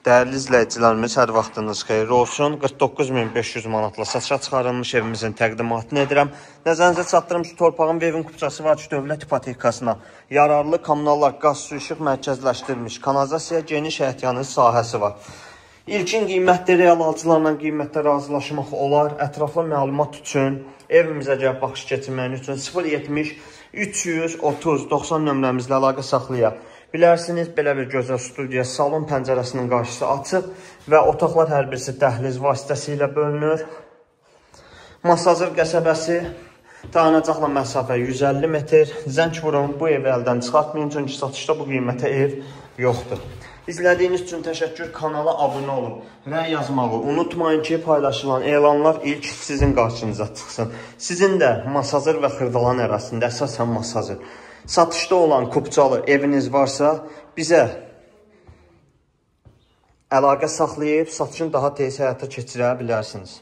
Dəyərli izləyicilərimiz, hər vaxtınız xeyir olsun. 49.500 manatla satışa çıxarılmış evimizin təqdimatını edirəm. Nəzərinizə çatdırım ki, torpağın və evin kupçası var ki, dövlət ipotekasına yararlı kommunallar, qaz, su, işıq mərkəzləşdirilmiş, kanalizasiya, geniş həyətyanı sahəsi var. İlkin qiymətdə real alıcılarla qiymətdə razılaşmaq olar. Ətraflı məlumat üçün, evimizə gəlib baxış keçirməyin üçün 070 330 90 nömrəmizlə əlaqə saxlayaq. Bilərsiniz, belə bir gözəl studiya, salon pəncərəsinin qarşısı açıq və otaqlar hər birisi dəhliz vasitəsilə bölünür. Masazır qəsəbəsi, dayanacaqla məsafə 150 metr. Zəng vurun, bu evi əldən çıxartmayın, çünki satışda bu qiymətə ev yoxdur. İzlədiyiniz üçün təşəkkür, kanala abunə olun, rəy yazmağı unutmayın ki, paylaşılan elanlar ilk sizin qarşınıza çıxsın. Sizin də masazır və xırdalan ərazisində əsasən masazır. Satışda olan kupçalı eviniz varsa, bizə əlaqə saxlayıb satışın daha tez həyata keçirə bilərsiniz.